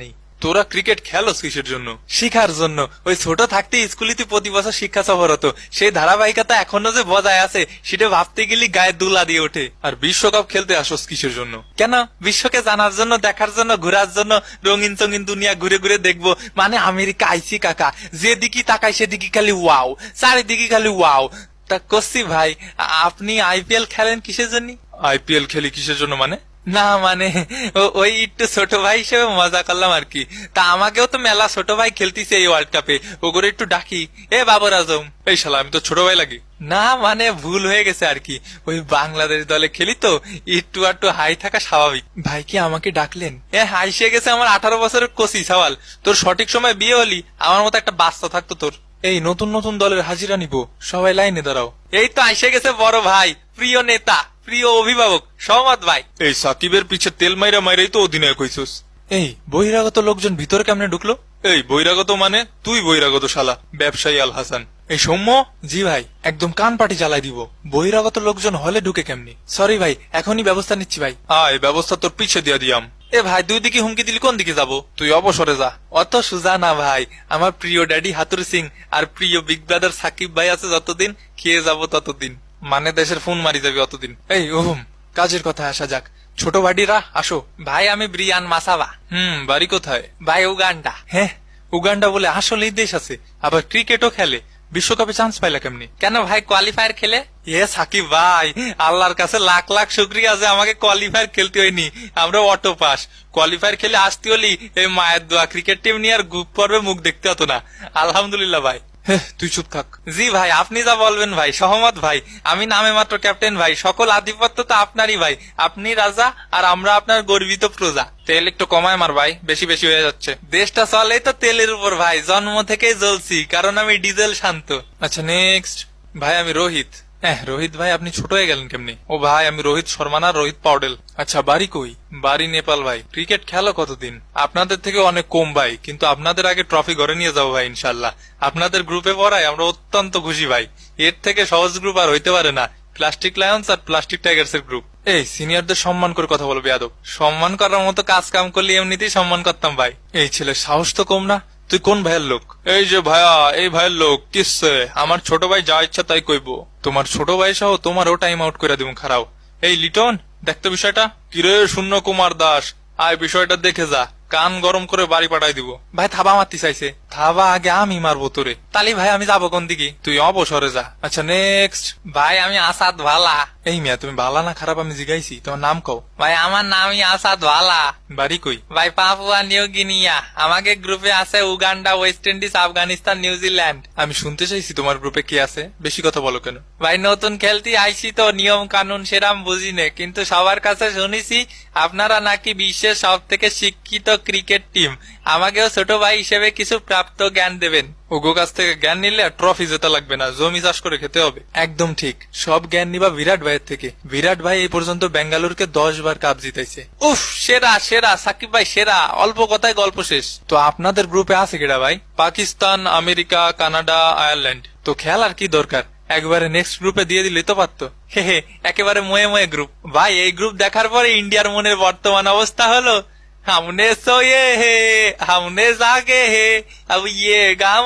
নেই। তোরা ক্রিকেট খেলোস কিসের জন্য? শিখার জন্য। ওই ছোট থাকতে স্কুলিতে প্রতি বছর শিক্ষা সফর হতো, সেই ধারাবাহিকতা এখনো যে বজায় আছে সেটা ভাবতে গেলে গায়ে দুলা দিয়ে ওঠে। আর বিশ্বকাপ খেলতে আসোস কিসের জন্য? কেন? বিশ্বকে জানার জন্য, দেখার জন্য, ঘুরার জন্য, রঙিন চঙিন দুনিয়া ঘুরে ঘুরে দেখবো। মানে আমেরিকা আইসি কাকা, যেদিকে তাকাই সেদিকে খালি ওয়াও, চারিদিকে খালি ওয়াও। তা করছি ভাই, আপনি আইপিএল খেলেন কিসের জন্য? আইপিএল খেলি কিসের জন্য মানে? না মানে ওই একটু ছোট ভাই হিসেবে মজা করলাম আর কি। তা আমাকেও তো মেলা ছোট ভাই খেলতিছে এই ওয়ার্ল্ড কাপে, ওগুলো একটু ডাকি। এ বাবর আজম। এই শালা, আমি তো ছোট ভাই লাগি? না মানে ভুল হয়ে গেছে আর কি, ওই বাংলাদেশ দলে খেলি তো একটু আটটু হাই থাকা স্বাভাবিক। ভাই কি আমাকে ডাকলেন? হাইসে গেছে আমার 18 বছরের কচি সওয়াল। তোর সঠিক সময় বিয়ে হলি, আমার মতো একটা বাচ্চা থাকতো তোর। এই নতুন নতুন দলের হাজিরা নিব, সবাই লাইনে দাঁড়াও। এই তো আইসে গেছে বড় ভাই, প্রিয় নেতা, প্রিয় অভিভাবক সহমত ভাই। এই সাকিবের পিছে তেল মাইরা মাইরাই তো অধিনায়ক হইছস। এই বহিরাগত লোকজন ভিতরে কেমনে ঢুকলো? এই বহিরাগত মানে তুই বহিরাগত শালা, ব্যবসায়ী আল হাসান। এই সৌম্য। জি ভাই, একদম কান পাটি জ্বালাই দিব। বহিরাগত লোকজন হলে ঢুকে কেমনি? সরি ভাই, এখনই ব্যবস্থা নিচ্ছি ভাই। এই ব্যবস্থা তোর পিছে দিয়া দিয়াম। এ ভাই, দুই দিকে হুমকি দিলি, কোন দিকে যাব? তুই অবসরে যা। অত সুজা না ভাই, আমার প্রিয় ড্যাডি হাতুর সিং আর প্রিয় বিগ ব্রাদার সাকিব ভাই আছে যতদিন, খেয়ে যাব ততদিন। মানে দেশের ফোন মারি যাবি অতদিন। এই ওহম, কাজের কথা আসা যাক। ছোট ভাইরা আসো। ভাই আমি ব্রিয়ান মাসাবা। বাড়ি কোথায়? ভাই উগান্ডা। হ্যাঁ, উগান্ডা বলে আসলেই দেশ আছে, আবার ক্রিকেটও খেলে। বিশ্বকাপে চান্স পাইলা কেমনি? কেন ভাই, কোয়ালিফায়ার খেলে? সাকিব ভাই, আল্লাহর কাছে লাখ লাখ শুকরিয়া যে আমাকে কোয়ালিফায়ার খেলতে হয়নি, আমরা অটো পাস। কোয়ালিফায়ার খেলে আসতে হলি এই মায়ের দোয়া, ক্রিকেট টিম নিয়ে আর গ্রুপ পর্বে মুখ দেখতে হতো না। আলহামদুলিল্লাহ ভাই। তুই চুপ থাক। জি ভাই, আপনি যা বলবেন ভাই, সহমত ভাই। আমি নামে মাত্র ক্যাপ্টেন ভাই, সকল আধিপত্য তো আপনারই ভাই। আপনি রাজা আর আমরা আপনার গর্বিত প্রজা। তেল একটু কমায় মার ভাই, বেশি বেশি হয়ে যাচ্ছে। দেশটা চলে তো তেলের উপর ভাই, জন্ম থেকেই জ্বলছি, কারণ আমি ডিজেল শান্ত। আচ্ছা নেক্সট। ভাই আমি রোহিত। রোহিত ভাই, আপনি ছোট হয়ে গেলেন কেমনি? ও ভাই, আমি রোহিত শর্মা না, রোহিত পাউডেল। আচ্ছা বাড়ি কই? বাড়ি নেপাল ভাই। ক্রিকেট খেলো কতদিন? আপনাদের থেকে অনেক কম ভাই, কিন্তু আপনাদের আগে ট্রফি ঘরে নিয়ে যাবো ভাই ইনশাল্লাহ। আপনাদের গ্রুপে পড়ায় আমরা অত্যন্ত খুশি ভাই, এর থেকে সহজ গ্রুপ আর হইতে পারে না। প্লাস্টিক লায়ন্স আর প্লাস্টিক টাইগার্স এর গ্রুপ। এই সিনিয়রদের সম্মান করে কথা বলবে আদব। সম্মান করার মতো কাজ কাম করলে এমনিতেই সম্মান করতাম ভাই। এই ছেলে সাহস তো কম না। তুই কোন ভাইয়ের লোক? এই যে ভাইয়া, এই ভাইয়ের লোক। কিসে? আমার ছোট ভাই যা ইচ্ছা তাই কইব। তোমার ছোট ভাই সহ তোমারও টাইম আউট করে দিব খারাও। এই লিটন, দেখতো বিষয়টা। কিরে শূন্য কুমার দাস, আয় বিষয়টা দেখে যা, কান গরম করে বাড়ি পাঠাই দিব। ভাই থাবা মারতে চাইছে। থাবা আগে আমি মারবো তোরে। তালি ভাই আমি যাবো কোন দিকে? তুই অবসরে যা। আচ্ছা নেক্সট। ভাই আমি আসাদ ভালা। এই মিয়া, তুমি ভালা না খারাপ আমি জিগাইছি, তোমার নাম কও। ভাই আমার নামই আসাদ ভালা। বাড়ি কই? ভাই পাপুয়া নিউ গিনিয়া। আমাকে গ্রুপে আছে Uganda, West Indies, Afghanistan, New Zealand. আমি শুনতে চাইছি তোমার গ্রুপে কি আছে, বেশি কথা বলো কেন? ভাই নতুন খেলতে আইসি তো, নিয়ম কানুন সেরাম বুঝি নে, কিন্তু সবার কাছে শুনেছি আপনারা নাকি বিশ্বের সব থেকে শিক্ষিত ক্রিকেট টিম। আমাকেও ছোট ভাই হিসেবে কিছু প্রাপ্ত জ্ঞান দেবেন। ওগো কাছ থেকে জ্ঞান নিলে ট্রফি জেতা লাগবে না, জমি চাষ করে খেতে হবে। একদম ঠিক, সব জ্ঞান নিবা বিরাট ভাইয়ের থেকে। বিরাট ভাই এই পর্যন্ত বেঙ্গালুরুকে 10 বার কাপ জিতাইছে। উফ, সেরা সেরা সাকিব ভাই, সেরা। অল্প কথায় গল্প শেষ। তো আপনাদের গ্রুপে আছে কেডা ভাই? Pakistan, America, Canada, Ireland. তো খেলার কি দরকার, একবারে নেক্সট গ্রুপে দিয়ে দিলে তো পারতো। হে, একেবারে ময়ে ময়ে গ্রুপ। ভাই এই গ্রুপ দেখার পরে ইন্ডিয়ার মনের বর্তমান অবস্থা হলো, हमने सोए है हमने जागे है अब ये गाँव